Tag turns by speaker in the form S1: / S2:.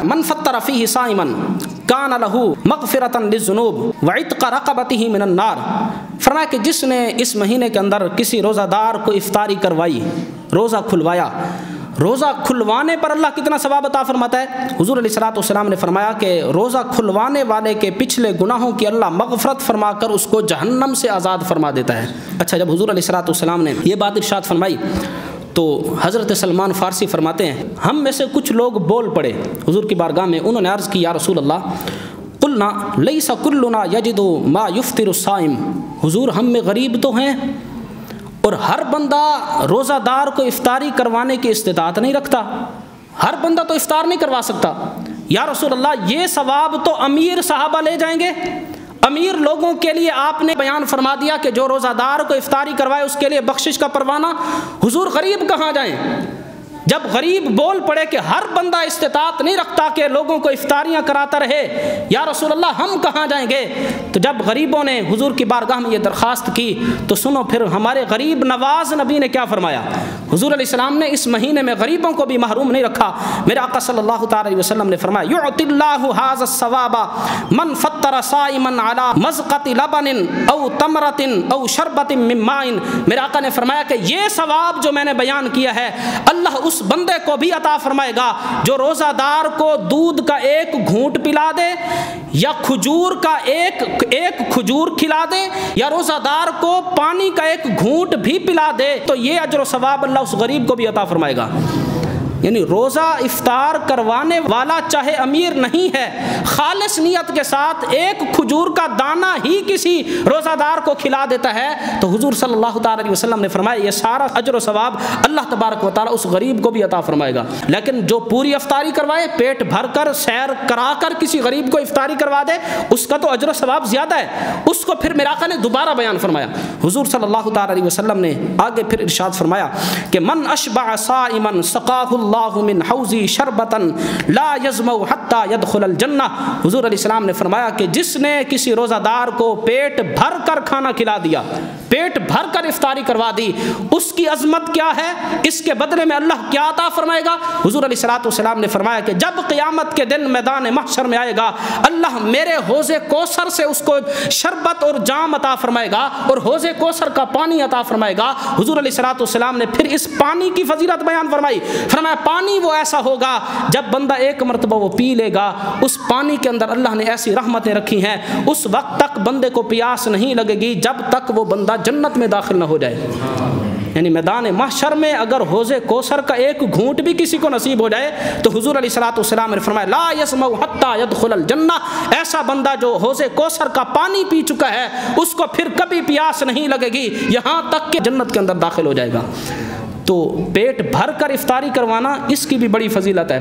S1: من فطر فیہ صائما کان لہ مغفرۃ للذنوب وعتق رقبتہ من النار، فرمایا کہ جس نے اس مہینے کے اندر کسی روزہ دار کو افطاری کروائی، روزہ کھلوایا، روزہ کھلوانے پر اللہ کتنا ثواب عطا فرماتا ہے؟ حضور علیہ الصلوۃ والسلام نے فرمایا کہ روزہ کھلوانے والے کے پچھلے گناہوں کی اللہ مغفرت فرما کر اس کو جہنم سے آزاد فرما دیتا ہے۔ اچھا، جب حضور علیہ الصلوۃ والسلام نے یہ بات ارشاد فرمائی تو حضرت سلمان فارسی فرماتے ہیں ہم میں سے کچھ لوگ بول پڑے حضور کی بارگاہ میں، انہوں نے عرض کی یا رسول اللہ قلنا لیس کلنا یجد ما یفطر الصائم، حضور ہم میں غریب تو ہیں اور ہر بندہ روزہ دار کو افطاری کروانے کی استطاعت نہیں رکھتا، ہر بندہ تو افطار نہیں کروا سکتا، یا رسول اللہ یہ ثواب تو امیر صحابہ لے جائیں گے، امیر لوگوں کے لیے آپ نے بیان فرما دیا کہ جو روزہ دار کو افطاری کروائے اس کے لیے بخشش کا پروانہ، حضور غریب کہاں جائیں؟ جب غریب بول پڑے کہ ہر بندہ استطاعت نہیں رکھتا کہ لوگوں کو افطاریاں کراتا رہے، یا رسول اللہ ہم کہاں جائیں گے؟ تو جب غریبوں نے حضور کی بارگاہ میں یہ درخواست کی تو سنو پھر ہمارے غریب نواز نبی نے کیا فرمایا۔ حضور علیہ السلام نے اس مہینے میں غریبوں کو بھی محروم نہیں رکھا۔ میرے آقا صلی اللہ تعالی علیہ وسلم نے فرمایا یعطی اللہ ھذا الثواب من فطر صائما علی مزقۃ لبن او تمرۃ او شربۃ من ماء، میرے آقا نے فرمایا کہ یہ ثواب جو میں نے بیان کیا ہے اللہ اس بندے کو بھی عطا فرمائے گا جو روزہ دار کو دودھ کا ایک گھونٹ پلا دے یا کھجور کا ایک کھجور کھلا دے یا روزہ دار کو پانی کا ایک گھونٹ بھی پلا دے، تو یہ اجر و ثواب اللہ اس غریب کو بھی عطا فرمائے گا۔ یعنی روزہ افطار کروانے والا چاہے امیر نہیں ہے، خالص نیت کے ساتھ ایک کھجور کا دانہ ہی کسی روزہ دار کو کھلا دیتا ہے تو حضور صلی اللہ تعالی علیہ وسلم نے فرمایا یہ سارا اجر و ثواب اللہ تبارک و تعالی اس غریب کو بھی عطا فرمائے گا۔ لیکن جو پوری افطاری کروائے، پیٹ بھر کر سیر کرا کر کسی غریب کو افطاری کروا دے، اس کا تو اجر و ثواب زیادہ ہے۔ اس کو پھر میرے آقا نے دوبارہ بیان فرمایا، حضور صلی اللہ تعالی علیہ وسلم نے آگے پھر ارشاد فرمایا کہ من اشبع صائما سقاہ اللہ من حوضی شربتا لا یظمأ حتی یدخل الجنہ، حضور علیہ السلام نے فرمایا کہ جس نے کسی روزہ دار کو پیٹ بھر کر کھانا کھلا دیا، پیٹ بھر کر افطاری کروا دی، اس کی عظمت کیا ہے، اس کے بدلے میں اللہ کیا عطا فرمائے گا؟ حضور علیہ السلام نے فرمایا کہ جب قیامت کے دن میدان محشر میں آئے گا اللہ میرے حوض کوثر سے اس کو شربت اور جام عطا فرمائے گا اور حوض کوثر کا پانی عطا فرمائے گا۔ حضور علیہ السلام نے پھر اس پانی کی فضیلت بیان فرمائی، فرمایا پانی وہ ایسا ہوگا جب بندہ ایک مرتبہ وہ پی لے گا، اس پانی کے اندر اللہ نے ایسی رحمتیں رکھی ہیں اس وقت تک بندے کو پیاس نہیں لگے گی جب تک وہ بندہ جنت میں داخل نہ ہو جائے۔ یعنی میدان محشر میں اگر حوض کوثر کا ایک گھونٹ بھی کسی کو نصیب ہو جائے تو حضور علیہ السلام نے فرمایا لا یسمع حتی یدخل الجنہ، ایسا بندہ جو حوض کوثر کا پانی پی چکا ہے اس کو پھر کبھی پیاس نہیں لگے گی یہاں تک کہ جنت کے اندر داخل ہو جائے گا۔ تو پیٹ بھر کر افطاری کروانا اس کی بھی بڑی فضیلت ہے۔